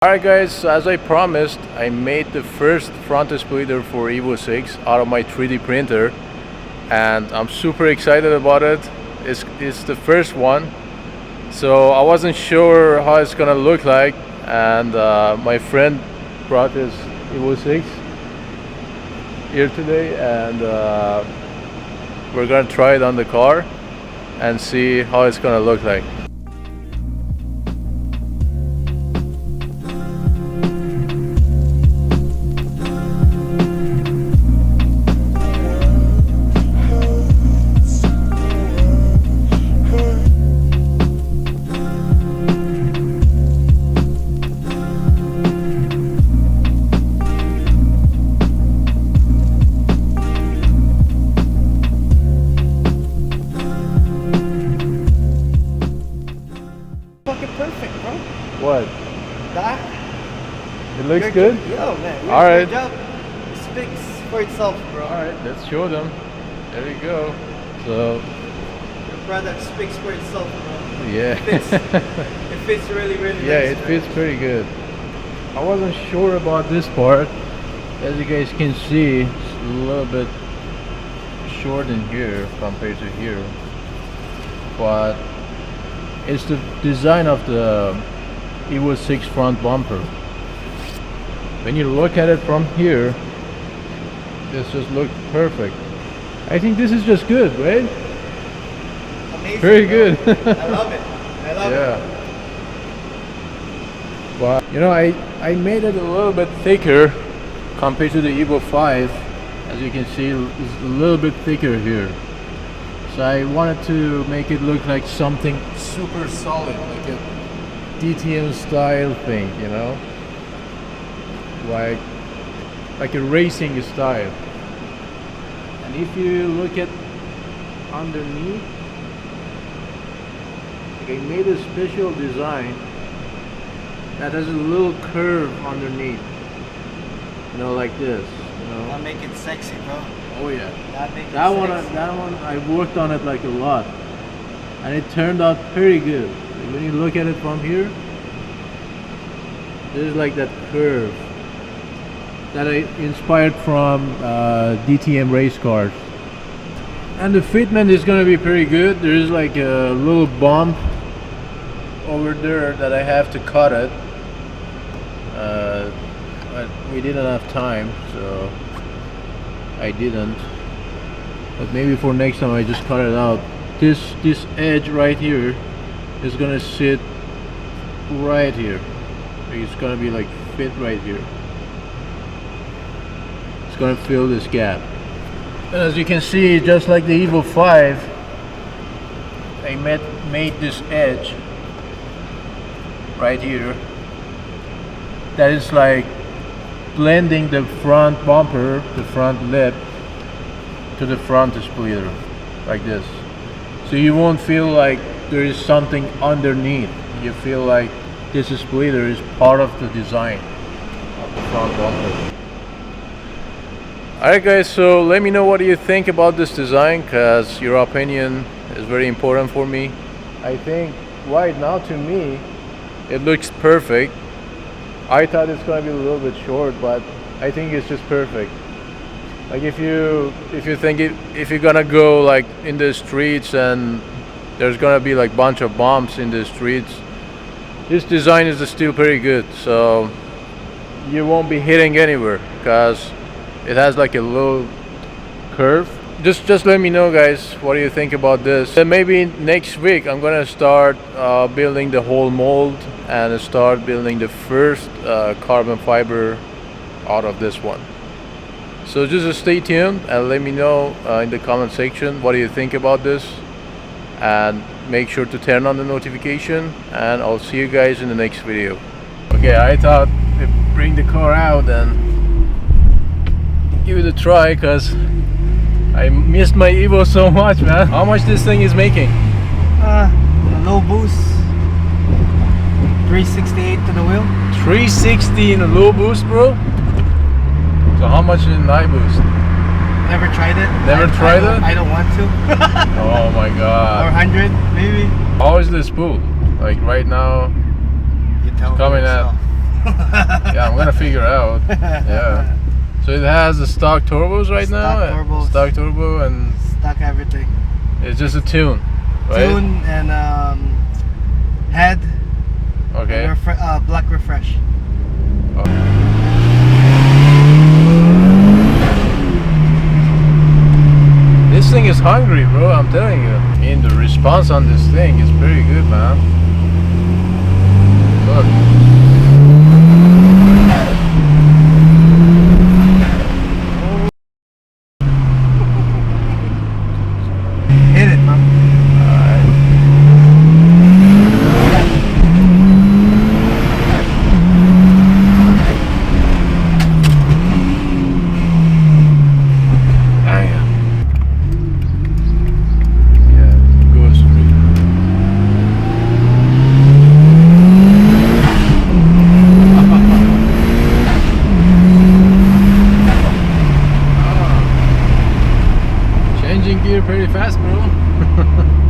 Alright guys, so as I promised, I made the first front splitter for EVO 6 out of my 3D printer, and I'm super excited about it. It's the first one, so I wasn't sure how it's gonna look like, and my friend brought his EVO 6 here today, and we're gonna try it on the car and see how it's gonna look like. Perfect, bro. What? That? It looks good? Yo, man. All right. Good job. It speaks for itself, bro. Alright, let's show them. There you go. So, Your product speaks for itself, bro. yeah. It fits really, really Yeah, nice, it fits pretty good. I wasn't sure about this part. As you guys can see, it's a little bit short in here compared to here. But it's the design of the EVO 6 front bumper. When you look at it from here, this just looks perfect. I think this is just good, right? Amazing, Very bro. good. I love it. I love it. But you know, I made it a little bit thicker compared to the EVO 5. As you can see, it's a little bit thicker here. So I wanted to make it look like something super solid, like a DTM style thing, you know, like a racing style. And if you look at underneath, like I made a special design that has a little curve underneath, you know, like this, you know. That'll make it sexy, bro. Oh yeah. That one I worked on it like a lot, and it turned out pretty good. Like when you look at it from here, there's like that curve that I inspired from DTM race cars. And the fitment is gonna be pretty good. There's like a little bump over there that I have to cut it, but we didn't have time, so I didn't. But maybe for next time I just cut it out. This edge right here is gonna sit right here. It's gonna be like fit right here. It's gonna fill this gap. And as you can see, just like the EVO 5, I made this edge right here that is like blending the front bumper, the front lip, to the front splitter, like this. So you won't feel like there is something underneath. You feel like this splitter is part of the design of the front bumper. Alright guys, so let me know what you think about this design, because your opinion is very important for me. I think right now, to me, it looks perfect. I thought it's gonna be a little bit short, but I think it's just perfect. Like if you're gonna go like in the streets and there's gonna be like bunch of bumps in the streets, this design is still pretty good. So you won't be hitting anywhere because it has like a low curve. Just let me know, guys, what do you think about this? And maybe next week I'm gonna start building the whole mold and start building the first carbon fiber out of this one. So just stay tuned and let me know in the comment section what do you think about this, and make sure to turn on the notification, and I'll see you guys in the next video. Okay, I thought I'd bring the car out and give it a try, because I missed my EVO so much, man. How much this thing is making? Low boost, 368 to the wheel. 360 in a low boost, bro. So how much in high boost? Never tried it. Never tried it? I don't want to. Oh my god. Or 100 maybe. How is this spool? Like right now, You tell coming me at yourself. Yeah, I'm gonna figure out. Yeah. So it has the stock turbos right now. Stock turbos. Stock turbo, and Stock everything. it's just a tune, right? Tune and head. Okay. And black refresh. This thing is hungry, bro. I'm telling you. I mean, the response on this thing is pretty good, man. Look. Hit it, man. Changing gear pretty fast, bro.